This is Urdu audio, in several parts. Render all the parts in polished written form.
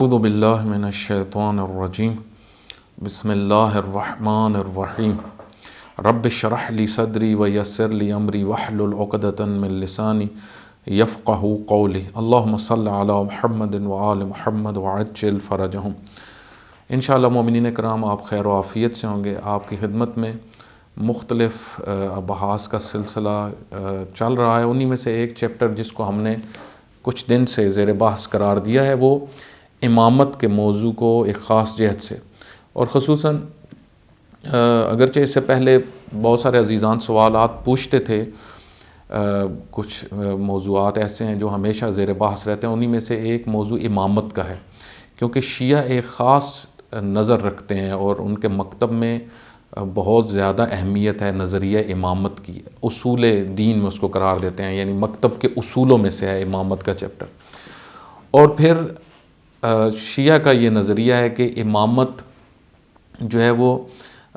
اعوذ باللہ من الشیطان الرجیم بسم اللہ الرحمن الرحیم رب اشرح لی صدری ویسر لی امری واحلل عقدۃ من لسانی یفقہوا قولی اللہم صلی علی محمد وآل محمد وعجل فرجہم۔ انشاءاللہ مومنین کرام، آپ خیر و عافیت سے ہوں گے۔ آپ کی خدمت میں مختلف بحاث کا سلسلہ چل رہا ہے۔ انہی میں سے ایک چیپٹر جس کو ہم نے کچھ دن سے زیر بحث قرار دیا ہے وہ امامت کے موضوع کو ایک خاص جہت سے، اور خصوصاً اگرچہ اس سے پہلے بہت سارے عزیزان سوالات پوچھتے تھے، کچھ موضوعات ایسے ہیں جو ہمیشہ زیر بحث رہتے ہیں۔ انہی میں سے ایک موضوع امامت کا ہے، کیونکہ شیعہ ایک خاص نظر رکھتے ہیں اور ان کے مکتب میں بہت زیادہ اہمیت ہے نظریہ امامت کی۔ اصول دین میں اس کو قرار دیتے ہیں، یعنی مکتب کے اصولوں میں سے ہے امامت کا چیپٹر۔ اور پھر شیعہ کا یہ نظریہ ہے کہ امامت جو ہے وہ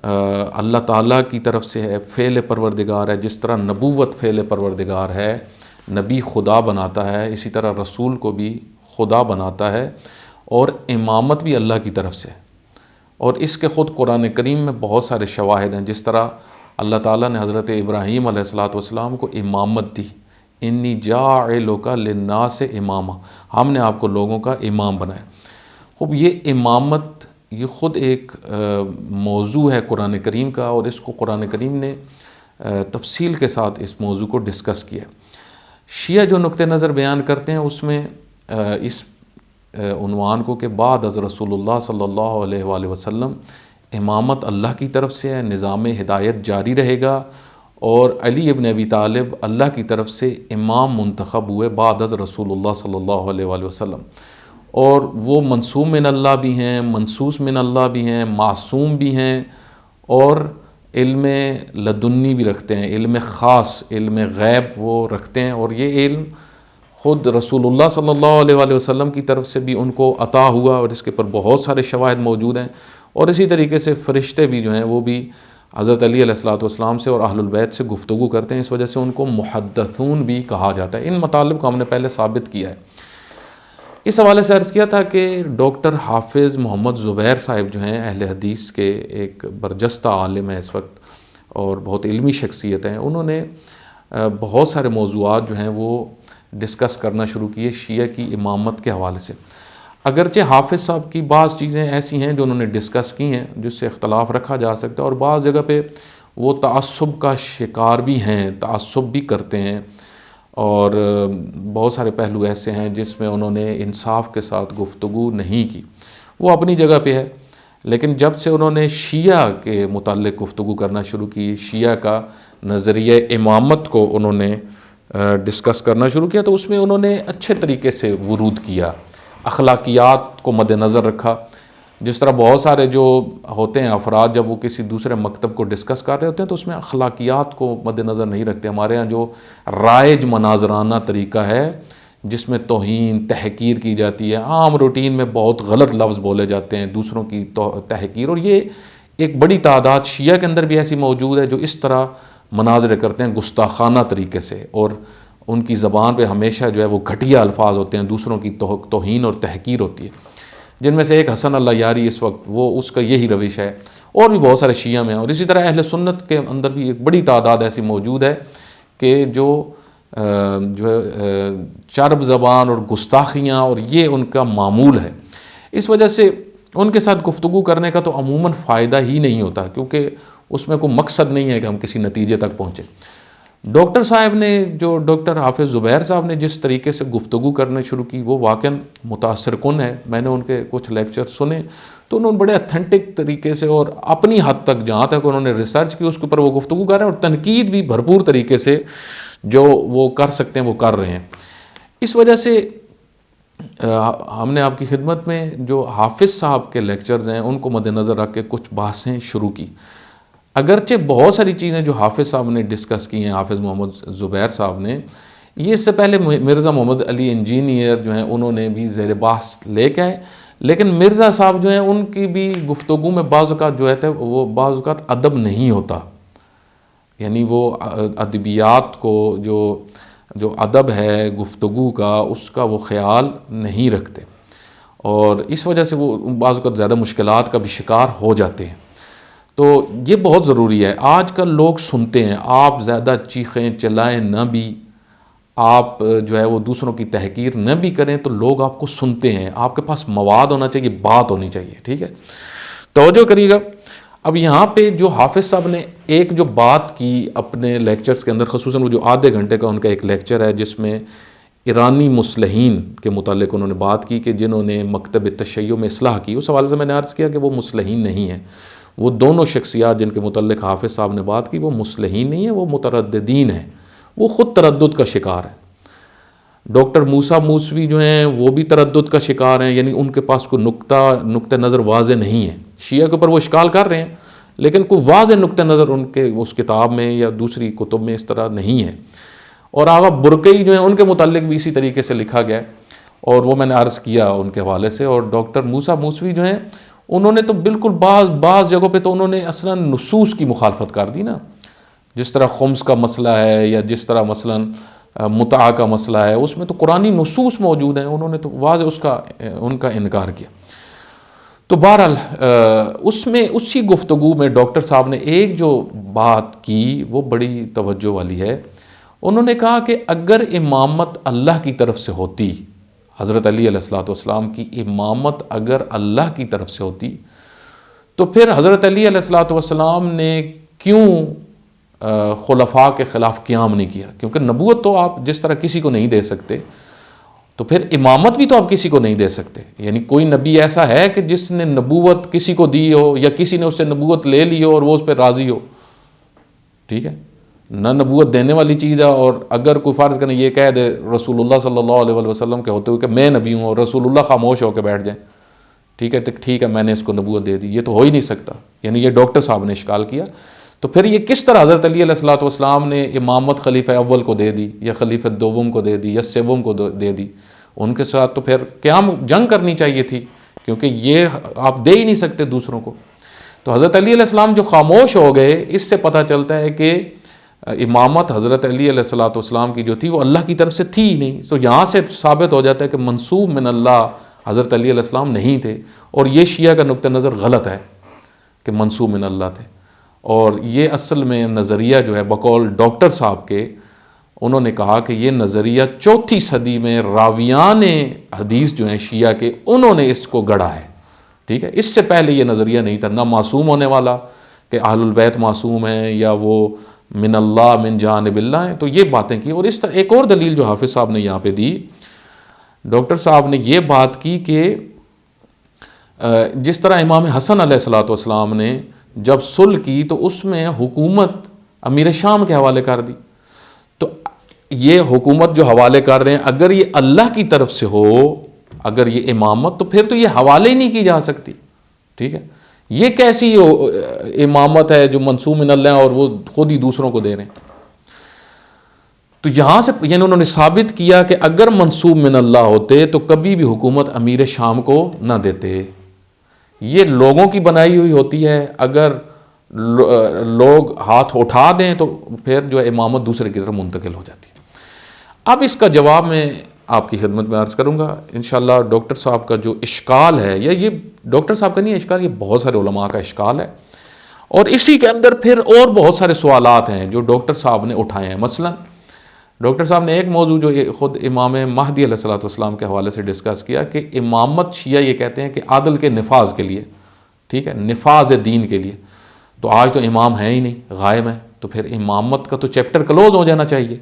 اللہ تعالیٰ کی طرف سے ہے، فعل پروردگار ہے۔ جس طرح نبوت فعل پروردگار ہے، نبی خدا بناتا ہے، اسی طرح رسول کو بھی خدا بناتا ہے، اور امامت بھی اللہ کی طرف سے۔ اور اس کے خود قرآن کریم میں بہت سارے شواہد ہیں، جس طرح اللہ تعالیٰ نے حضرت ابراہیم علیہ السلام کو امامت دی، انی جاعلک للناس اماما، ہم نے آپ کو لوگوں کا امام بنایا۔ خوب، یہ امامت یہ خود ایک موضوع ہے قرآن کریم کا، اور اس کو قرآن کریم نے تفصیل کے ساتھ اس موضوع کو ڈسکس کیا۔ شیعہ جو نقطہ نظر بیان کرتے ہیں اس میں اس عنوان کو کہ بعد از رسول اللہ صلی اللہ علیہ وآلہ وسلم امامت اللہ کی طرف سے ہے، نظام ہدایت جاری رہے گا، اور علی ابن ابی طالب اللہ کی طرف سے امام منتخب ہوئے بعد از رسول اللہ صلی اللہ علیہ وآلہ وسلم، اور وہ منصوم من اللہ بھی ہیں، منصوص من اللہ بھی ہیں، معصوم بھی ہیں، اور علم لدنی بھی رکھتے ہیں، علم خاص، علم غیب وہ رکھتے ہیں، اور یہ علم خود رسول اللہ صلی اللہ علیہ وآلہ وسلم کی طرف سے بھی ان کو عطا ہوا، اور اس کے پر بہت سارے شواہد موجود ہیں۔ اور اسی طریقے سے فرشتے بھی جو ہیں وہ بھی حضرت علی علیہ السلام سے اور اہل البیت سے گفتگو کرتے ہیں، اس وجہ سے ان کو محدثون بھی کہا جاتا ہے۔ ان مطالب کو ہم نے پہلے ثابت کیا ہے۔ اس حوالے سے عرض کیا تھا کہ ڈاکٹر حافظ محمد زبیر صاحب جو ہیں اہل حدیث کے ایک برجستہ عالم ہیں اس وقت، اور بہت علمی شخصیت ہیں، انہوں نے بہت سارے موضوعات جو ہیں وہ ڈسکس کرنا شروع کیے شیعہ کی امامت کے حوالے سے۔ اگرچہ حافظ صاحب کی بعض چیزیں ایسی ہیں جو انہوں نے ڈسکس کی ہیں جس سے اختلاف رکھا جا سکتا ہے، اور بعض جگہ پہ وہ تعصب کا شکار بھی ہیں، تعصب بھی کرتے ہیں، اور بہت سارے پہلو ایسے ہیں جس میں انہوں نے انصاف کے ساتھ گفتگو نہیں کی۔ وہ اپنی جگہ پہ ہے، لیکن جب سے انہوں نے شیعہ کے متعلق گفتگو کرنا شروع کی، شیعہ کا نظریہ امامت کو انہوں نے ڈسکس کرنا شروع کیا، تو اس میں انہوں نے اچھے طریقے سے ورود کیا، اخلاقیات کو مد نظر رکھا۔ جس طرح بہت سارے جو ہوتے ہیں افراد جب وہ کسی دوسرے مکتب کو ڈسکس کر رہے ہوتے ہیں تو اس میں اخلاقیات کو مد نظر نہیں رکھتے۔ ہمارے ہاں جو رائج مناظرانہ طریقہ ہے جس میں توہین، تحقیر کی جاتی ہے، عام روٹین میں بہت غلط لفظ بولے جاتے ہیں، دوسروں کی تحقیر، اور یہ ایک بڑی تعداد شیعہ کے اندر بھی ایسی موجود ہے جو اس طرح مناظرے کرتے ہیں گستاخانہ طریقے سے، اور ان کی زبان پہ ہمیشہ جو ہے وہ گھٹیا الفاظ ہوتے ہیں، دوسروں کی توہین اور تحقیر ہوتی ہے، جن میں سے ایک حسن اللہ یاری اس وقت وہ اس کا یہی روش ہے، اور بھی بہت سارے شیعہ میں ہیں۔ اور اسی طرح اہل سنت کے اندر بھی ایک بڑی تعداد ایسی موجود ہے کہ جو چرب زبان اور گستاخیاں، اور یہ ان کا معمول ہے۔ اس وجہ سے ان کے ساتھ گفتگو کرنے کا تو عموماً فائدہ ہی نہیں ہوتا، کیونکہ اس میں کوئی مقصد نہیں ہے کہ ہم کسی نتیجے تک پہنچیں۔ ڈاکٹر صاحب نے جو ڈاکٹر حافظ زبیر صاحب نے جس طریقے سے گفتگو کرنے شروع کی وہ واقعاً متاثر کن ہے۔ میں نے ان کے کچھ لیکچر سنے تو انہوں نے بڑے اتھینٹک طریقے سے اور اپنی حد تک جہاں تک انہوں نے ریسرچ کی اس کے اوپر وہ گفتگو کر رہے ہیں، اور تنقید بھی بھرپور طریقے سے جو وہ کر سکتے ہیں وہ کر رہے ہیں۔ اس وجہ سے ہم نے آپ کی خدمت میں جو حافظ صاحب کے لیکچرز ہیں ان کو مد نظر رکھ کے کچھ بحثیں شروع کی۔ اگرچہ بہت ساری چیزیں جو حافظ صاحب نے ڈسکس کی ہیں، حافظ محمد زبیر صاحب نے، یہ اس سے پہلے مرزا محمد علی انجینئر جو ہیں انہوں نے بھی زیر بحث لے کے آئے، لیکن مرزا صاحب جو ہیں ان کی بھی گفتگو میں بعض اوقات جو ہے وہ بعض اوقات ادب نہیں ہوتا، یعنی وہ ادبیات کو جو ادب ہے گفتگو کا اس کا وہ خیال نہیں رکھتے۔ اور اس وجہ سے وہ بعض اوقات زیادہ مشکلات کا بھی شکار ہو جاتے ہیں. تو یہ بہت ضروری ہے. آج کل لوگ سنتے ہیں، آپ زیادہ چیخیں چلائیں نہ بھی، آپ جو ہے وہ دوسروں کی تحقیر نہ بھی کریں تو لوگ آپ کو سنتے ہیں. آپ کے پاس مواد ہونا چاہیے، بات ہونی چاہیے. ٹھیک ہے، توجہ کریے گا. اب یہاں پہ جو حافظ صاحب نے ایک جو بات کی اپنے لیکچرز کے اندر، خصوصاً وہ جو آدھے گھنٹے کا ان کا ایک لیکچر ہے جس میں ایرانی مصلحین کے متعلق انہوں نے بات کی کہ جنہوں نے مکتب تشیع میں اصلاح کی. اس حوالے سے میں نے عرض کیا کہ وہ مصلحین نہیں ہیں. وہ دونوں شخصیات جن کے متعلق حافظ صاحب نے بات کی وہ مصلحین نہیں ہیں، وہ مترددین ہیں، وہ خود تردد کا شکار ہیں. ڈاکٹر موسیٰ موسوی جو ہیں وہ بھی تردد کا شکار ہیں، یعنی ان کے پاس کوئی نقطہ نظر واضح نہیں ہے. شیعہ کے اوپر وہ اشکال کر رہے ہیں لیکن کوئی واضح نقطہ نظر ان کے اس کتاب میں یا دوسری کتب میں اس طرح نہیں ہے. اور آغا برقعی جو ہیں ان کے متعلق بھی اسی طریقے سے لکھا گیا ہے، اور وہ میں نے عرض کیا ان کے حوالے سے. اور ڈاکٹر موسیٰ موسوی جو ہیں انہوں نے تو بالکل بعض جگہوں پہ تو انہوں نے اصلا نصوص کی مخالفت کر دی نا، جس طرح خمس کا مسئلہ ہے یا جس طرح مثلا متعہ کا مسئلہ ہے، اس میں تو قرآنی نصوص موجود ہیں، انہوں نے تو واضح ان کا انکار کیا. تو بہرحال اس میں اسی گفتگو میں ڈاکٹر صاحب نے ایک جو بات کی وہ بڑی توجہ والی ہے. انہوں نے کہا کہ اگر امامت اللہ کی طرف سے ہوتی، حضرت علی علیہ السلام کی امامت اگر اللہ کی طرف سے ہوتی تو پھر حضرت علی علیہ السلام نے کیوں خلفاء کے خلاف قیام نہیں کیا؟ کیونکہ نبوت تو آپ جس طرح کسی کو نہیں دے سکتے تو پھر امامت بھی تو آپ کسی کو نہیں دے سکتے. یعنی کوئی نبی ایسا ہے کہ جس نے نبوت کسی کو دی ہو یا کسی نے اس سے نبوت لے لی ہو اور وہ اس پہ راضی ہو؟ ٹھیک ہے، نہ نبوت دینے والی چیز ہے. اور اگر کوئی فرض کریں یہ کہہ دے رسول اللہ صلی اللہ علیہ وسلم کے ہوتے ہوئے کہ میں نبی ہوں، اور رسول اللہ خاموش ہو کے بیٹھ جائیں، ٹھیک ہے میں نے اس کو نبوت دے دی، یہ تو ہو ہی نہیں سکتا. یعنی یہ ڈاکٹر صاحب نے اشکال کیا. تو پھر یہ کس طرح حضرت علی علیہ السلام نے امامت خلیفہ اول کو دے دی یا خلیفہ دوم کو دے دی یا سوم کو دے دی؟ ان کے ساتھ تو پھر قیام جنگ کرنی چاہیے تھی، کیونکہ یہ آپ دے ہی نہیں سکتے دوسروں کو. تو حضرت علی علیہ السلام جو خاموش ہو گئے، اس سے پتہ چلتا ہے کہ امامت حضرت علی علیہ السلام کی جو تھی وہ اللہ کی طرف سے تھی ہی نہیں. تو یہاں سے ثابت ہو جاتا ہے کہ منسوب من اللہ حضرت علی علیہ السلام نہیں تھے. اور یہ شیعہ کا نقطہ نظر غلط ہے کہ منسوب من اللہ تھے. اور یہ اصل میں نظریہ جو ہے بقول ڈاکٹر صاحب کے، انہوں نے کہا کہ یہ نظریہ 4 صدی میں راویان حدیث جو ہیں شیعہ کے، انہوں نے اس کو گڑھا ہے. ٹھیک ہے، اس سے پہلے یہ نظریہ نہیں تھا، نہ معصوم ہونے والا کہ اہل البیت معصوم ہیں یا وہ من اللہ من جانب اللہ ہیں. تو یہ باتیں کی. اور اس طرح ایک اور دلیل جو حافظ صاحب نے یہاں پہ دی، ڈاکٹر صاحب نے یہ بات کی کہ جس طرح امام حسن علیہ السلام نے جب صلح کی تو اس میں حکومت امیر شام کے حوالے کر دی. تو یہ حکومت جو حوالے کر رہے ہیں اگر یہ اللہ کی طرف سے ہو، اگر یہ امامت، تو پھر تو یہ حوالے ہی نہیں کی جا سکتی. ٹھیک ہے، یہ کیسی امامت ہے جو منسوب من اللہ اور وہ خود ہی دوسروں کو دے رہے ہیں؟ تو یہاں سے یعنی انہوں نے ثابت کیا کہ اگر منسوب من اللہ ہوتے تو کبھی بھی حکومت امیر شام کو نہ دیتے. یہ لوگوں کی بنائی ہوئی ہوتی ہے، اگر لوگ ہاتھ اٹھا دیں تو پھر جو ہے امامت دوسرے کی طرف منتقل ہو جاتی ہے. اب اس کا جواب میں آپ کی خدمت میں عرض کروں گا انشاءاللہ. ڈاکٹر صاحب کا جو اشکال ہے، یا یہ ڈاکٹر صاحب کا نہیں ہے اشکال، یہ بہت سارے علماء کا اشکال ہے. اور اسی کے اندر پھر اور بہت سارے سوالات ہیں جو ڈاکٹر صاحب نے اٹھائے ہیں. مثلا ڈاکٹر صاحب نے ایک موضوع جو خود امام مہدی علیہ السلام کے حوالے سے ڈسکس کیا کہ امامت شیعہ یہ کہتے ہیں کہ عدل کے نفاذ کے لیے، ٹھیک ہے، نفاذ دین کے لیے. تو آج تو امام ہے ہی نہیں، غائب ہے، تو پھر امامت کا تو چیپٹر کلوز ہو جانا چاہیے.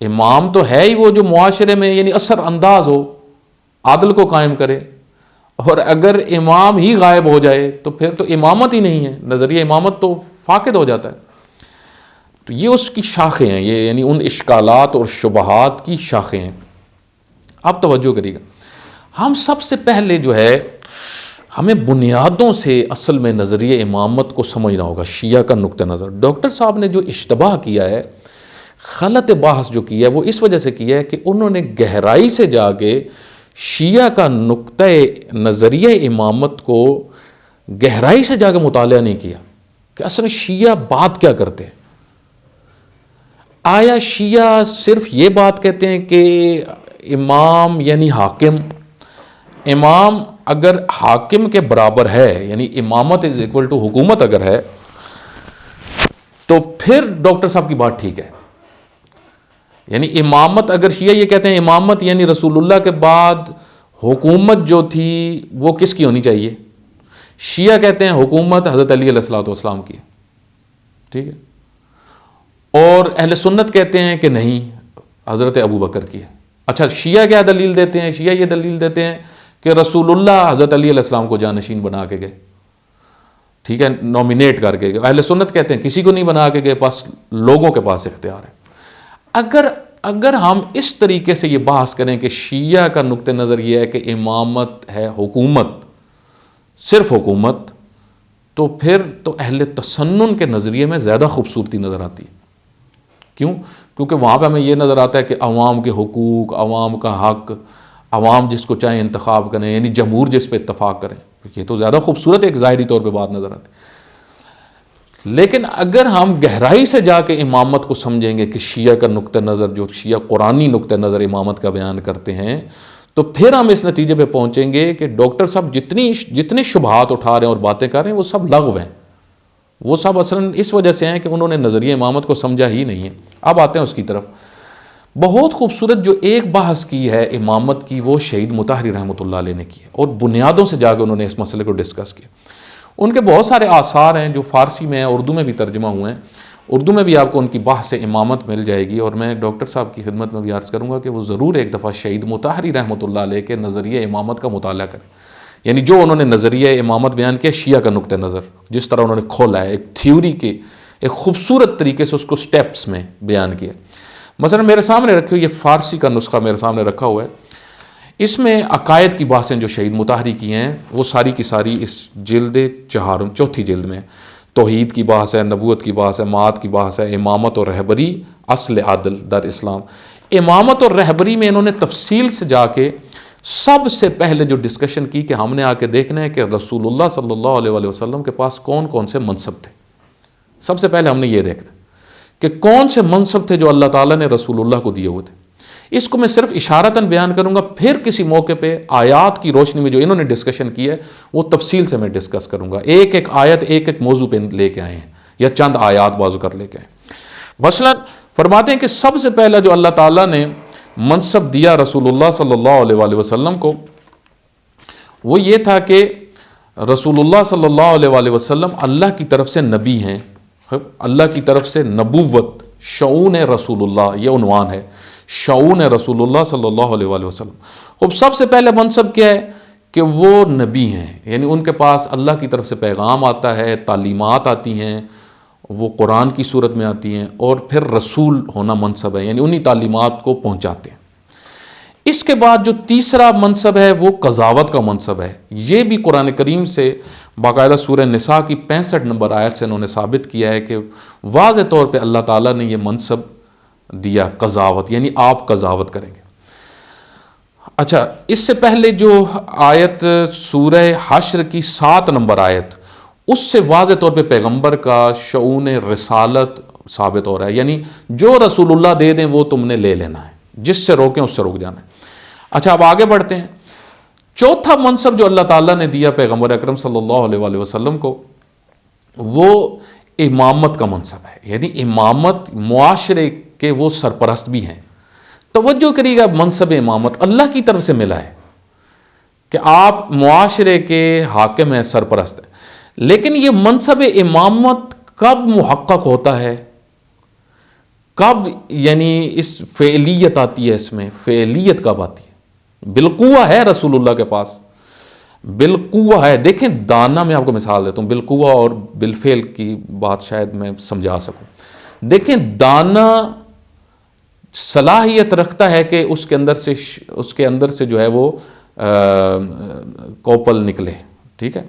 امام تو ہے ہی وہ جو معاشرے میں یعنی اثر انداز ہو، عدل کو قائم کرے. اور اگر امام ہی غائب ہو جائے تو پھر تو امامت ہی نہیں ہے، نظریہ امامت تو فاقد ہو جاتا ہے. تو یہ اس کی شاخیں ہیں، یہ یعنی ان اشکالات اور شبہات کی شاخیں ہیں. آپ توجہ کریے گا، ہم سب سے پہلے جو ہے ہمیں بنیادوں سے اصل میں نظریہ امامت کو سمجھنا ہوگا. شیعہ کا نقطہ نظر، ڈاکٹر صاحب نے جو اشتباہ کیا ہے، غلط بحث جو کیا ہے، وہ اس وجہ سے کیا ہے کہ انہوں نے گہرائی سے جا کے شیعہ کا نقطہ نظریہ امامت کو گہرائی سے جا کے مطالعہ نہیں کیا کہ اصل شیعہ بات کیا کرتے ہیں. آیا شیعہ صرف یہ بات کہتے ہیں کہ امام یعنی حاکم، امام اگر حاکم کے برابر ہے، یعنی امامت از اکول ٹو حکومت اگر ہے، تو پھر ڈاکٹر صاحب کی بات ٹھیک ہے. یعنی امامت، اگر شیعہ یہ کہتے ہیں امامت یعنی رسول اللہ کے بعد حکومت جو تھی وہ کس کی ہونی چاہیے، شیعہ کہتے ہیں حکومت حضرت علی علیہ الصلوۃ والسلام کی ہے. ٹھیک ہے. اور اہل سنت کہتے ہیں کہ نہیں، حضرت ابو بکر کی ہے. اچھا، شیعہ کیا دلیل دیتے ہیں؟ شیعہ یہ دلیل دیتے ہیں کہ رسول اللہ حضرت علی علیہ السلام کو جانشین بنا کے گئے. ٹھیک ہے، نومینیٹ کر کے گئے. اہل سنت کہتے ہیں کسی کو نہیں بنا کے گئے، پاس لوگوں کے پاس اختیار ہے. اگر ہم اس طریقے سے یہ بحث کریں کہ شیعہ کا نقطہ نظر یہ ہے کہ امامت ہے حکومت، صرف حکومت، تو پھر تو اہل تسنن کے نظریے میں زیادہ خوبصورتی نظر آتی ہے. کیوں؟ کیونکہ وہاں پہ ہمیں یہ نظر آتا ہے کہ عوام کے حقوق، عوام کا حق، عوام جس کو چاہیں انتخاب کریں، یعنی جمہور جس پہ اتفاق کریں. یہ تو زیادہ خوبصورت ایک ظاہری طور پہ بات نظر آتی ہے. لیکن اگر ہم گہرائی سے جا کے امامت کو سمجھیں گے کہ شیعہ کا نقطہ نظر، جو شیعہ قرآنی نقطہ نظر امامت کا بیان کرتے ہیں، تو پھر ہم اس نتیجے پہ پہنچیں گے کہ ڈاکٹر صاحب جتنے شبہات اٹھا رہے ہیں اور باتیں کر رہے ہیں وہ سب لغو ہیں. وہ سب اصلاً اس وجہ سے ہیں کہ انہوں نے نظریہ امامت کو سمجھا ہی نہیں ہے. اب آتے ہیں اس کی طرف. بہت خوبصورت جو ایک بحث کی ہے امامت کی، وہ شہید مطہری رحمۃ اللہ علیہ نے کی ہے، اور بنیادوں سے جا کے انہوں نے اس مسئلے کو ڈسکس کیا. ان کے بہت سارے آثار ہیں جو فارسی میں ہیں، اردو میں بھی ترجمہ ہوئے ہیں. اردو میں بھی آپ کو ان کی بحث امامت مل جائے گی. اور میں ڈاکٹر صاحب کی خدمت میں بھی عرض کروں گا کہ وہ ضرور ایک دفعہ شہید مطہری رحمۃ اللہ علیہ کے نظریہ امامت کا مطالعہ کریں. یعنی جو انہوں نے نظریہ امامت بیان کیا شیعہ کا نقطہ نظر، جس طرح انہوں نے کھولا ہے ایک تھیوری کے ایک خوبصورت طریقے سے اس کو سٹیپس میں بیان کیا. مثلا میرے سامنے رکھے ہوئے یہ فارسی کا نسخہ میرے سامنے رکھا ہوا ہے. اس میں عقائد کی بحثیں جو شہید مطہری کی ہیں وہ ساری کی ساری اس جلد چوتھی جلد میں. توحید کی بحث ہے، نبوت کی بحث ہے، معاد کی بحث ہے، امامت اور رہبری اصل عدل در اسلام. امامت اور رہبری میں انہوں نے تفصیل سے جا کے سب سے پہلے جو ڈسکشن کی کہ ہم نے آ کے دیکھنا ہے کہ رسول اللہ صلی اللہ علیہ وسلم کے پاس کون کون سے منصب تھے. سب سے پہلے ہم نے یہ دیکھنا کہ کون سے منصب تھے جو اللہ تعالیٰ نے رسول اللہ کو دیے ہوئے تھے. اس کو میں صرف اشارتاً بیان کروں گا، پھر کسی موقع پہ آیات کی روشنی میں جو انہوں نے ڈسکشن کی ہے وہ تفصیل سے میں ڈسکس کروں گا. ایک ایک آیت ایک ایک موضوع پہ لے کے آئے ہیں، یا چند آیات بعض اوقات لے کے آئے. مثلاً فرماتے ہیں کہ سب سے پہلا جو اللہ تعالیٰ نے منصب دیا رسول اللہ صلی اللہ علیہ وسلم کو، وہ یہ تھا کہ رسول اللہ صلی اللہ علیہ وسلم اللہ کی طرف سے نبی ہیں. اللہ کی طرف سے نبوت، شؤون رسول اللہ، یہ عنوان ہے، شؤون رسول اللہ صلی اللہ علیہ وسلم. اب سب سے پہلے منصب کیا ہے کہ وہ نبی ہیں، یعنی ان کے پاس اللہ کی طرف سے پیغام آتا ہے، تعلیمات آتی ہیں، وہ قرآن کی صورت میں آتی ہیں، اور پھر رسول ہونا منصب ہے، یعنی انہی تعلیمات کو پہنچاتے ہیں. اس کے بعد جو تیسرا منصب ہے وہ قضاوت کا منصب ہے. یہ بھی قرآن کریم سے باقاعدہ سورہ نساء کی 65 نمبر آیت سے انہوں نے ثابت کیا ہے کہ واضح طور پہ اللہ تعالیٰ نے یہ منصب دیا، قضاوت، یعنی آپ قضاوت کریں گے. اچھا، اس سے پہلے جو آیت سورہ حشر کی 7 نمبر آیت، اس سے واضح طور پہ پیغمبر کا شؤون رسالت ثابت ہو رہا ہے، یعنی جو رسول اللہ دے دیں وہ تم نے لے لینا ہے، جس سے روکیں اس سے روک جانا ہے. اچھا، اب آگے بڑھتے ہیں. چوتھا منصب جو اللہ تعالیٰ نے دیا پیغمبر اکرم صلی اللہ علیہ وسلم کو، وہ امامت کا منصب ہے. یعنی امامت، معاشرے کے وہ سرپرست بھی ہیں. توجہ کریے گا، منصب امامت اللہ کی طرف سے ملا ہے کہ آپ معاشرے کے حاکم ہیں، سرپرست ہیں. لیکن یہ منصب امامت کب محقق ہوتا ہے، کب یعنی اس فعلیت آتی ہے، اس میں فعلیت کب آتی ہے؟ بالقوہ ہے رسول اللہ کے پاس، بالقوہ ہے. دیکھیں دانا، میں آپ کو مثال دیتا ہوں، بالقوہ اور بالفعل کی بات شاید میں سمجھا سکوں. دیکھیں دانا صلاحیت رکھتا ہے کہ اس کے اندر سے جو ہے وہ کوپل نکلے، ٹھیک ہے،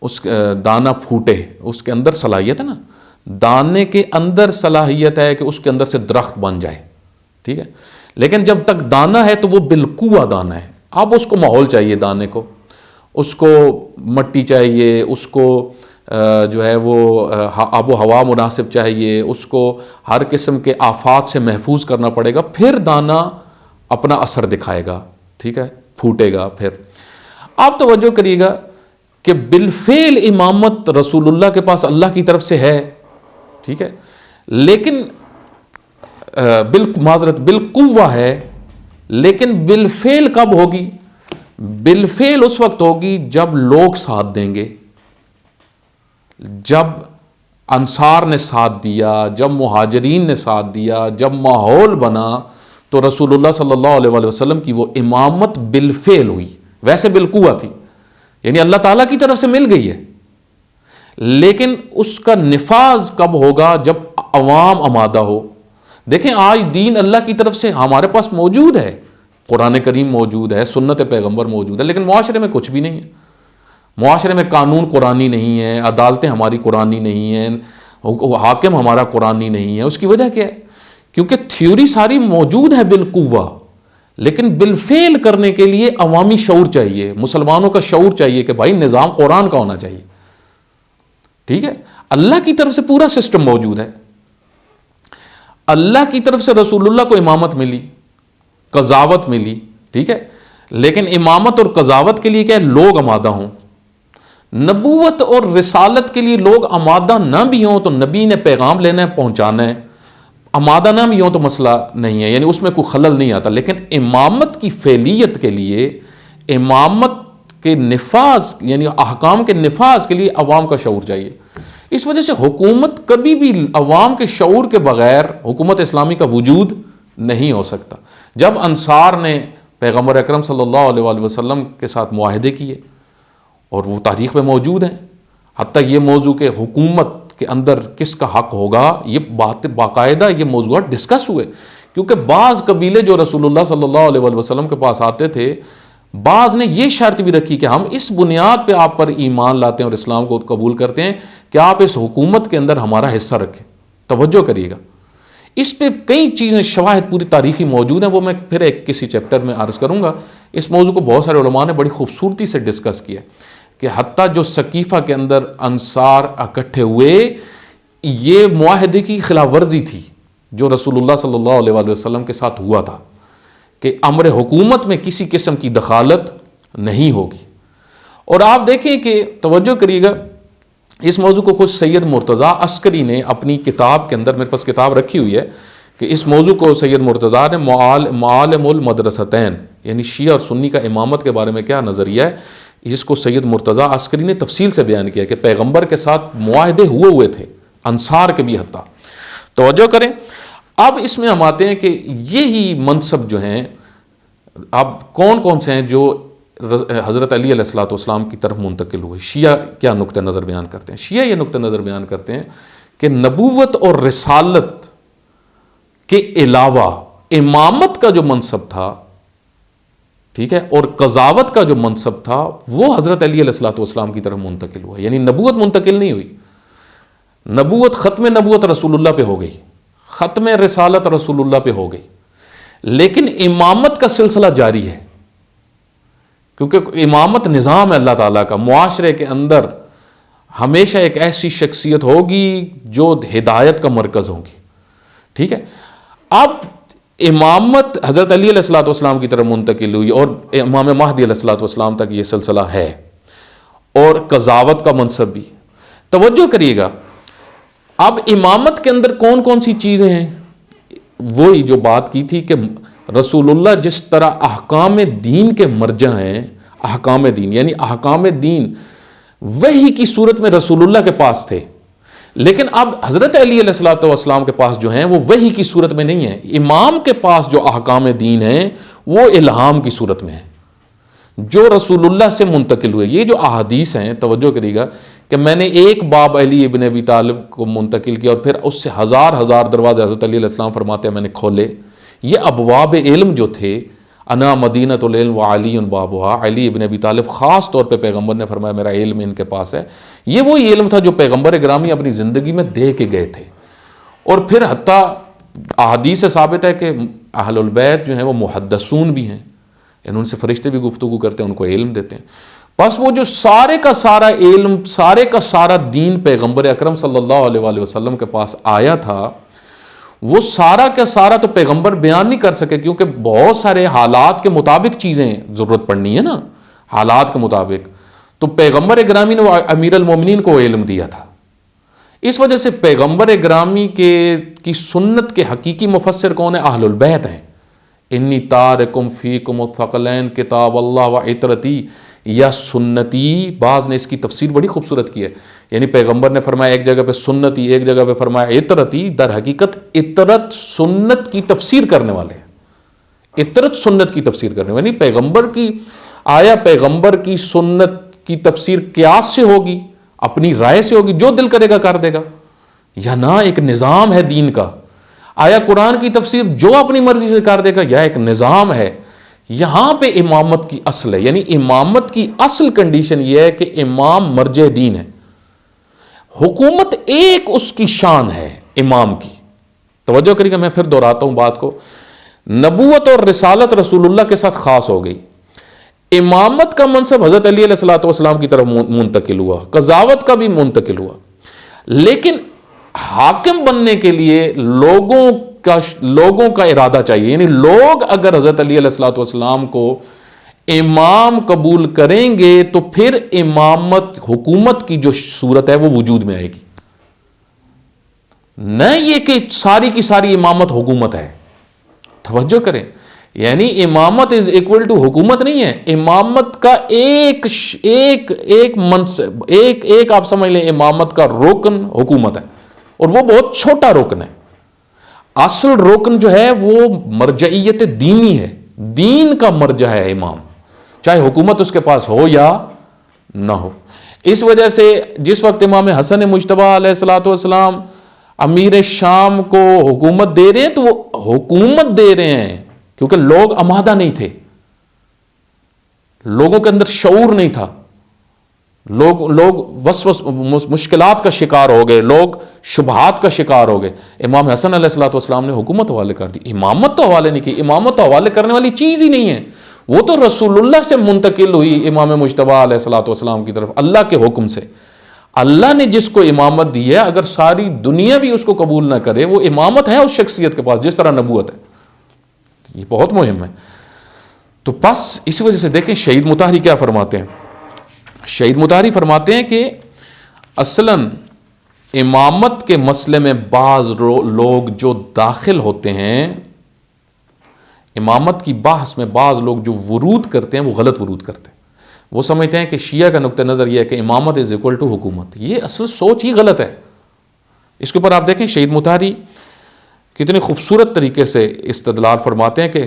اس دانا پھوٹے، اس کے اندر صلاحیت ہے نا. دانے کے اندر صلاحیت ہے کہ اس کے اندر سے درخت بن جائے، ٹھیک ہے. لیکن جب تک دانا ہے تو وہ بالقوہ دانا ہے. اب اس کو ماحول چاہیے، دانے کو، اس کو مٹی چاہیے، اس کو جو ہے وہ آب و ہوا مناسب چاہیے، اس کو ہر قسم کے آفات سے محفوظ کرنا پڑے گا، پھر دانا اپنا اثر دکھائے گا، ٹھیک ہے. پھوٹے گا. پھر آپ توجہ کریے گا کہ بالفعل امامت رسول اللہ کے پاس اللہ کی طرف سے ہے, ٹھیک ہے, لیکن معذرت بالقوہ ہے, لیکن بالفعل کب ہوگی؟ بالفعل اس وقت ہوگی جب لوگ ساتھ دیں گے, جب انصار نے ساتھ دیا, جب مہاجرین نے ساتھ دیا, جب ماحول بنا, تو رسول اللہ صلی اللہ علیہ وسلم کی وہ امامت بالفعل ہوئی. ویسے بالقوہ تھی, یعنی اللہ تعالیٰ کی طرف سے مل گئی ہے, لیکن اس کا نفاذ کب ہوگا؟ جب عوام آمادہ ہو. دیکھیں آج دین اللہ کی طرف سے ہمارے پاس موجود ہے, قرآن کریم موجود ہے, سنت پیغمبر موجود ہے, لیکن معاشرے میں کچھ بھی نہیں ہے. معاشرے میں قانون قرآنی نہیں ہے, عدالتیں ہماری قرآنی نہیں ہیں, حاکم ہمارا قرآنی نہیں ہے. اس کی وجہ کیا ہے؟ کیونکہ تھیوری ساری موجود ہے بالقوہ, لیکن بالفعل کرنے کے لیے عوامی شعور چاہیے, مسلمانوں کا شعور چاہیے کہ بھائی نظام قرآن کا ہونا چاہیے. ٹھیک ہے, اللہ کی طرف سے پورا سسٹم موجود ہے. اللہ کی طرف سے رسول اللہ کو امامت ملی, قضاوت ملی, ٹھیک ہے, لیکن امامت اور قضاوت کے لیے کیا ہے؟ لوگ آمادہ ہوں. نبوت اور رسالت کے لیے لوگ آمادہ نہ بھی ہوں تو نبی نے پیغام لینا ہے, پہنچانا ہے. آمادہ نہ بھی ہوں تو مسئلہ نہیں ہے, یعنی اس میں کوئی خلل نہیں آتا. لیکن امامت کی فعلیت کے لیے, امامت کے نفاذ یعنی احکام کے نفاذ کے لیے عوام کا شعور چاہیے. اس وجہ سے حکومت کبھی بھی عوام کے شعور کے بغیر حکومت اسلامی کا وجود نہیں ہو سکتا. جب انصار نے پیغمبر اکرم صلی اللہ علیہ وسلم کے ساتھ معاہدے کیے, اور وہ تاریخ میں موجود ہیں, حتیٰ یہ موضوع کہ حکومت کے اندر کس کا حق ہوگا, یہ بات باقاعدہ یہ موضوعات ڈسکس ہوئے, کیونکہ بعض قبیلے جو رسول اللہ صلی اللہ علیہ وسلم کے پاس آتے تھے, بعض نے یہ شرط بھی رکھی کہ ہم اس بنیاد پہ آپ پر ایمان لاتے ہیں اور اسلام کو قبول کرتے ہیں کہ آپ اس حکومت کے اندر ہمارا حصہ رکھیں. توجہ کریے گا, اس پہ کئی چیزیں شواہد پوری تاریخی موجود ہیں, وہ میں پھر ایک کسی چیپٹر میں عرض کروں گا. اس موضوع کو بہت سارے علماء نے بڑی خوبصورتی سے ڈسکس کیا کہ حتیٰ جو سقیفہ کے اندر انصار اکٹھے ہوئے, یہ معاہدے کی خلاف ورزی تھی جو رسول اللہ صلی اللہ علیہ وسلم کے ساتھ ہوا تھا کہ امر حکومت میں کسی قسم کی دخالت نہیں ہوگی. اور آپ دیکھیں کہ توجہ کریے گا, اس موضوع کو خود سید مرتضیٰ عسکری نے اپنی کتاب کے اندر, میرے پاس کتاب رکھی ہوئی ہے, کہ اس موضوع کو سید مرتضیٰ نے معالم المدرستین یعنی شیعہ اور سنی کا امامت کے بارے میں کیا نظریہ ہے, جس کو سید مرتضیٰ عسکری نے تفصیل سے بیان کیا کہ پیغمبر کے ساتھ معاہدے ہوئے تھے, انصار کے بھی حتیٰ. توجہ کریں. اب اس میں ہم آتے ہیں کہ یہی منصب جو ہیں, اب کون کون سے ہیں جو حضرت علی علیہ الصلوۃ والسلام کی طرف منتقل ہوئے. شیعہ کیا نقطہ نظر بیان کرتے ہیں؟ شیعہ یہ نقطہ نظر بیان کرتے ہیں کہ نبوت اور رسالت کے علاوہ امامت کا جو منصب تھا, ٹھیک ہے, اور قضاوت کا جو منصب تھا, وہ حضرت علی علیہ الصلوۃ والسلام کی طرف منتقل ہوا. یعنی نبوت منتقل نہیں ہوئی, نبوت ختم نبوت رسول اللہ پہ ہو گئی, ختم رسالت رسول اللہ پہ ہو گئی, لیکن امامت کا سلسلہ جاری ہے, کیونکہ امامت نظام ہے اللہ تعالیٰ کا. معاشرے کے اندر ہمیشہ ایک ایسی شخصیت ہوگی جو ہدایت کا مرکز ہوگی, ٹھیک ہے. اب امامت حضرت علی علیہ الصلوۃ والسلام کی طرف منتقل ہوئی, اور امام مہدی علیہ الصلوۃ والسلام تک یہ سلسلہ ہے, اور قضاوت کا منصب بھی. توجہ کریے گا, اب امامت کے اندر کون کون سی چیزیں ہیں؟ وہی جو بات کی تھی کہ رسول اللہ جس طرح احکام دین کے مرجع ہیں, احکام دین یعنی احکام دین وحی کی صورت میں رسول اللہ کے پاس تھے, لیکن اب حضرت علی علیہ الصلوۃ والسلام کے پاس جو ہیں وہ وحی کی صورت میں نہیں ہیں. امام کے پاس جو احکام دین ہیں وہ الہام کی صورت میں ہیں, جو رسول اللہ سے منتقل ہوئے. یہ جو احادیث ہیں, توجہ کریے گا کہ میں نے ایک باب علی ابن ابی طالب کو منتقل کیا, اور پھر اس سے ہزار دروازے حضرت علی علیہ السلام فرماتے ہیں میں نے کھولے. یہ ابواب علم جو تھے, انا مدینۃ العلم وعلی بابها, علی ابن ابی طالب خاص طور پہ پیغمبر نے فرمایا میرا علم ان کے پاس ہے. یہ وہی علم تھا جو پیغمبر گرامی اپنی زندگی میں دے کے گئے تھے. اور پھر حتیٰ احادیث سے ثابت ہے کہ اہل البیت جو ہیں وہ محدثون بھی ہیں, یعنی ان سے فرشتے بھی گفتگو کرتے ہیں, ان کو علم دیتے ہیں. بس وہ جو سارے کا سارا علم, سارے کا سارا دین پیغمبر اکرم صلی اللہ علیہ وسلم کے پاس آیا تھا, وہ سارا کا سارا تو پیغمبر بیان نہیں کر سکے، کیونکہ بہت سارے حالات کے مطابق چیزیں ضرورت پڑنی ہے نا، حالات کے مطابق. تو پیغمبر گرامی نے وہ امیر المومنین کو علم دیا تھا. اس وجہ سے پیغمبر گرامی کی سنت کے حقیقی مفسر کون ہیں؟ اہل البیت ہیں. انی تارکم فیکم الثقلین کتاب اللہ و عطرتی یا سنتی. بعض نے اس کی تفسیر بڑی خوبصورت کی ہے، یعنی پیغمبر نے فرمایا ایک جگہ پہ سنتی، ایک جگہ پہ فرمایا عطرتی. در حقیقت عطرت سنت کی تفسیر کرنے والے ہیں، عطرت سنت کی تفسیر کرنے والے. یعنی پیغمبر کی آیا پیغمبر کی سنت کی تفسیر قیاس سے ہوگی، اپنی رائے سے ہوگی، جو دل کرے گا کر دے گا، یا نہ ایک نظام ہے دین کا. آیا قرآن کی تفسیر جو اپنی مرضی سے کر دے گا، یا ایک نظام ہے. یہاں پہ امامت کی اصل ہے، یعنی امامت کی اصل کنڈیشن یہ ہے کہ امام مرجع دین ہے. حکومت ایک اس کی شان ہے امام کی. توجہ کریے گا، میں پھر دہراتا ہوں بات کو. نبوت اور رسالت رسول اللہ کے ساتھ خاص ہو گئی. امامت کا منصب حضرت علی علیہ الصلوۃ والسلام کی طرف منتقل ہوا، قضاوت کا بھی منتقل ہوا. لیکن حاکم بننے کے لیے لوگوں کا ارادہ چاہیے. یعنی لوگ اگر حضرت علی علیہ الصلوۃ والسلام کو امام قبول کریں گے تو پھر امامت حکومت کی جو صورت ہے وہ وجود میں آئے گی. نہ یہ کہ ساری کی ساری امامت حکومت ہے. توجہ کریں، یعنی امامت از اکول ٹو حکومت نہیں ہے. امامت کا ایک منصب، ایک آپ سمجھ لیں امامت کا رکن حکومت ہے، اور وہ بہت چھوٹا رکن ہے. اصل رکن جو ہے وہ مرجعیت دینی ہے، دین کا مرجع ہے امام، چاہے حکومت اس کے پاس ہو یا نہ ہو. اس وجہ سے جس وقت امام حسن مجتبیٰ علیہ الصلوۃ والسلام امیر شام کو حکومت دے رہے ہیں تو وہ حکومت دے رہے ہیں کیونکہ لوگ آمادہ نہیں تھے، لوگوں کے اندر شعور نہیں تھا، لوگ مشکلات کا شکار ہو گئے، لوگ شبہات کا شکار ہو گئے. امام حسن علیہ الصلوۃ والسلام نے حکومت حوالے کر دی، امامت تو حوالے نہیں کی. امامت تو حوالے کرنے والی چیز ہی نہیں ہے، وہ تو رسول اللہ سے منتقل ہوئی امام مجتبیٰ علیہ الصلوۃ والسلام کی طرف اللہ کے حکم سے. اللہ نے جس کو امامت دی ہے، اگر ساری دنیا بھی اس کو قبول نہ کرے، وہ امامت ہے اس شخصیت کے پاس جس طرح نبوت ہے. یہ بہت مہم ہے. تو بس اسی وجہ سے دیکھیں شہید مطہری کیا فرماتے ہیں. شہید مطہری فرماتے ہیں کہ اصلاً امامت کے مسئلے میں بعض لوگ جو داخل ہوتے ہیں، امامت کی بحث میں بعض لوگ جو ورود کرتے ہیں وہ غلط ورود کرتے ہیں. وہ سمجھتے ہیں کہ شیعہ کا نقطہ نظر یہ ہے کہ امامت از اکول ٹو حکومت. یہ اصل سوچ ہی غلط ہے. اس کے اوپر آپ دیکھیں شہید مطہری کتنے خوبصورت طریقے سے استدلال فرماتے ہیں کہ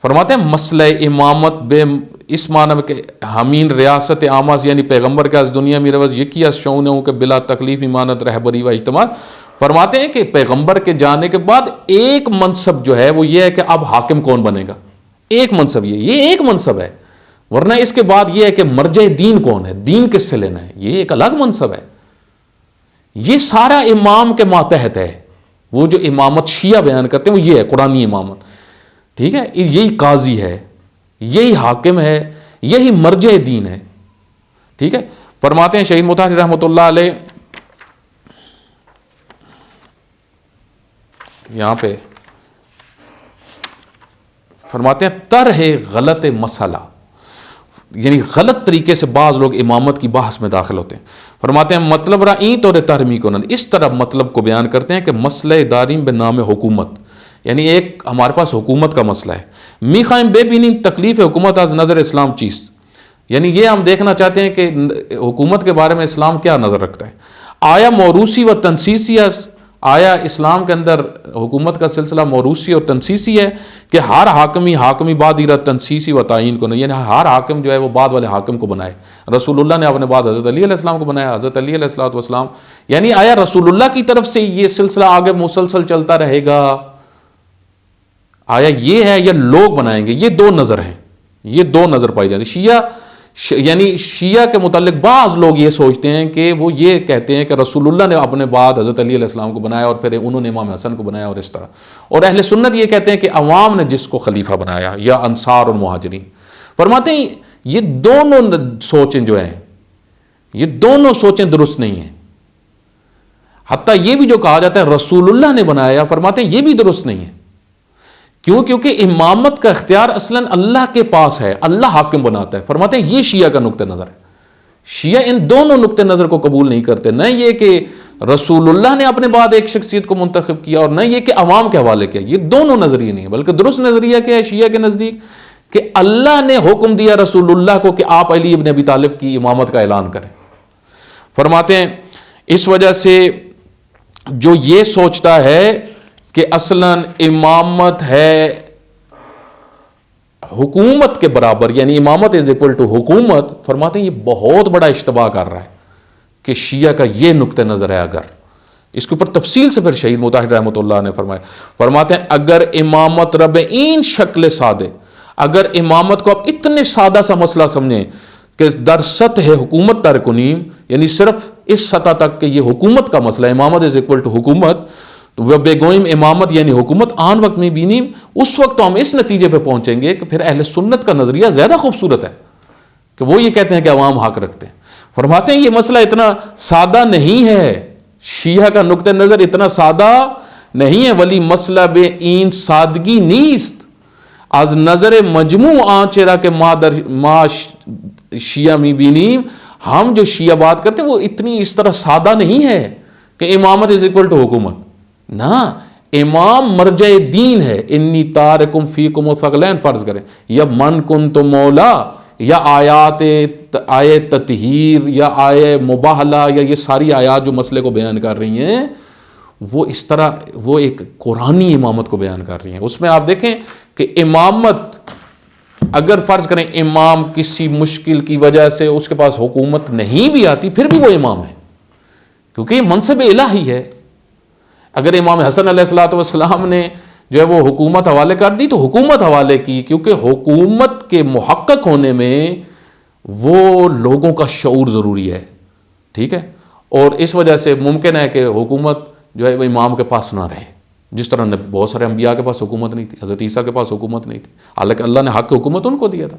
فرماتے ہیں مسئلہ امامت بے اس معنی میں کہ حمین ریاست عامہ یعنی پیغمبر کا اس دنیا میں روز یکی از شونوں کے بلا تکلیف ایمانت رہبری و اجتماع. فرماتے ہیں کہ پیغمبر کے جانے کے بعد ایک منصب جو ہے وہ یہ ہے کہ اب حاکم کون بنے گا. ایک منصب یہ ایک منصب ہے، ورنہ اس کے بعد یہ ہے کہ مرجع دین کون ہے، دین کس سے لینا ہے، یہ ایک الگ منصب ہے. یہ سارا امام کے ماتحت ہے. وہ جو امامت شیعہ بیان کرتے ہیں وہ یہ ہے قرآنی امامت. ٹھیک ہے، یہی قاضی ہے، یہی حاکم ہے، یہی مرجع دین ہے. ٹھیک ہے. فرماتے ہیں شہید مطہری رحمۃ اللہ علیہ یہاں پہ فرماتے ہیں طرح غلط مسئلہ، یعنی غلط طریقے سے بعض لوگ امامت کی بحث میں داخل ہوتے ہیں. فرماتے ہیں مطلب رائیں طور ترمی کنند، اس طرح مطلب کو بیان کرتے ہیں کہ مسئلہ داریم بے نام حکومت، یعنی ایک ہمارے پاس حکومت کا مسئلہ ہے. می خائم بے بینی تکلیف حکومت از نظر اسلام چیز، یعنی یہ ہم دیکھنا چاہتے ہیں کہ حکومت کے بارے میں اسلام کیا نظر رکھتا ہے. آیا موروثی و تنسیسی، آیا اسلام کے اندر حکومت کا سلسلہ موروثی اور تنسیسی ہے کہ ہر حاکمی بعد ایرا تنسیسی و تعین کو نہیں، یعنی ہر حاکم جو ہے وہ بعد والے حاکم کو بنائے. رسول اللہ نے اپنے بعد حضرت علی علیہ السلام کو بنایا، حضرت علی علیہ الصلوۃ والسلام. یعنی آیا رسول اللہ کی طرف سے یہ سلسلہ آگے مسلسل چلتا رہے گا، آیا یہ ہے یا لوگ بنائیں گے؟ یہ دو نظر ہیں، یہ دو نظر پائی جاتی. شیعہ کے متعلق بعض لوگ یہ سوچتے ہیں کہ وہ یہ کہتے ہیں کہ رسول اللہ نے اپنے بعد حضرت علی علیہ السلام کو بنایا اور پھر انہوں نے امام حسن کو بنایا اور اس طرح. اور اہل سنت یہ کہتے ہیں کہ عوام نے جس کو خلیفہ بنایا یا انصار اور مہاجرین. فرماتے ہیں یہ دونوں سوچیں جو ہیں، یہ دونوں سوچیں درست نہیں ہیں. حتیٰ یہ بھی جو کہا جاتا ہے رسول اللہ نے بنایا، فرماتے ہیں یہ بھی درست نہیں ہے. کیوں؟ کیونکہ امامت کا اختیار اصلاً اللہ کے پاس ہے، اللہ حاکم بناتا ہے. فرماتے ہیں یہ شیعہ کا نقطہ نظر ہے. شیعہ ان دونوں نقطہ نظر کو قبول نہیں کرتے، نہ یہ کہ رسول اللہ نے اپنے بعد ایک شخصیت کو منتخب کیا اور نہ یہ کہ عوام کے حوالے کیا. یہ دونوں نظریے نہیں ہے، بلکہ درست نظریہ کیا ہے شیعہ کے نزدیک کہ اللہ نے حکم دیا رسول اللہ کو کہ آپ علی ابن ابی طالب کی امامت کا اعلان کریں. فرماتے ہیں اس وجہ سے جو یہ سوچتا ہے کہ اصلاً امامت ہے حکومت کے برابر، یعنی امامت از اکول ٹو حکومت، فرماتے ہیں یہ بہت بڑا اشتباہ کر رہا ہے کہ شیعہ کا یہ نقطہ نظر ہے. اگر اس کے اوپر تفصیل سے پھر شہید مطہر رحمۃ اللہ نے فرماتے ہیں اگر امامت ربعین شکل سادے، اگر امامت کو آپ اتنے سادہ سا مسئلہ سمجھیں کہ در سطح حکومت ترکنیم، یعنی صرف اس سطح تک کہ یہ حکومت کا مسئلہ، امامت از اکول ٹو حکومت، بے گوئم امامت یعنی حکومت آن وقت میں بینیم، اس وقت تو ہم اس نتیجے پہ پہنچیں گے کہ پھر اہل سنت کا نظریہ زیادہ خوبصورت ہے کہ وہ یہ کہتے ہیں کہ عوام حق رکھتے ہیں. فرماتے ہیں یہ مسئلہ اتنا سادہ نہیں ہے، شیعہ کا نقطہ نظر اتنا سادہ نہیں ہے. ولی مسئلہ بے این سادگی نیست از نظر مجموع چرا کہ ما شیعہ می بینیم، ہم جو شیعہ بات کرتے ہیں وہ اتنی اس طرح سادہ نہیں ہے کہ امامت از اکول ٹو حکومت. نہ، امام مرجع دین ہے. انی تارکم فیکم الثقلین فرض کریں، یا من کن تو مولا، یا آیے تطہیر یا آیے مباہلہ، یا یہ ساری آیات جو مسئلے کو بیان کر رہی ہیں وہ اس طرح وہ ایک قرآنی امامت کو بیان کر رہی ہیں. اس میں آپ دیکھیں کہ امامت اگر فرض کریں امام کسی مشکل کی وجہ سے اس کے پاس حکومت نہیں بھی آتی پھر بھی وہ امام ہے، کیونکہ یہ منصب الہی ہے. اگر امام حسن علیہ الصلوۃ والسلام نے جو ہے وہ حکومت حوالے کر دی تو حکومت حوالے کی، کیونکہ حکومت کے محقق ہونے میں وہ لوگوں کا شعور ضروری ہے. ٹھیک ہے، اور اس وجہ سے ممکن ہے کہ حکومت جو ہے وہ امام کے پاس نہ رہے، جس طرح بہت سارے انبیاء کے پاس حکومت نہیں تھی. حضرت عیسیٰ کے پاس حکومت نہیں تھی، حالانکہ اللہ نے حق کی حکومت ان کو دیا تھا.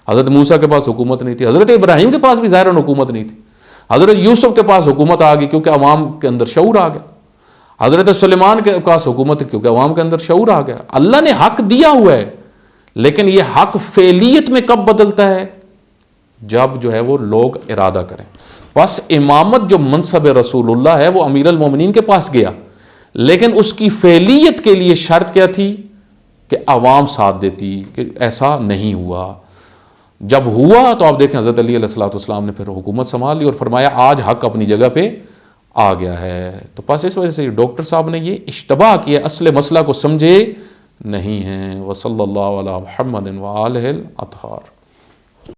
حضرت موسیٰ کے پاس حکومت نہیں تھی، حضرت ابراہیم کے پاس بھی ظاہراً حکومت نہیں تھی. حضرت یوسف کے پاس حکومت آ گئی کیونکہ عوام کے اندر شعور آ گیا. حضرت سلیمان کے پاس حکومت ہے کیونکہ عوام کے اندر شعور آ گیا. اللہ نے حق دیا ہوا ہے، لیکن یہ حق فعلیت میں کب بدلتا ہے؟ جب جو ہے وہ لوگ ارادہ کریں. بس امامت جو منصب رسول اللہ ہے وہ امیر المومنین کے پاس گیا، لیکن اس کی فعلیت کے لیے شرط کیا تھی کہ عوام ساتھ دیتی، کہ ایسا نہیں ہوا. جب ہوا تو آپ دیکھیں حضرت علی علیہ الصلوۃ والسلام نے پھر حکومت سنبھال لی اور فرمایا آج حق اپنی جگہ پہ آ گیا ہے. تو بس اس وجہ سے ڈاکٹر صاحب نے یہ اشتباہ کیا، اصل مسئلہ کو سمجھے نہیں ہیں. وصلی اللہ علی محمد وآلہ الاطہار.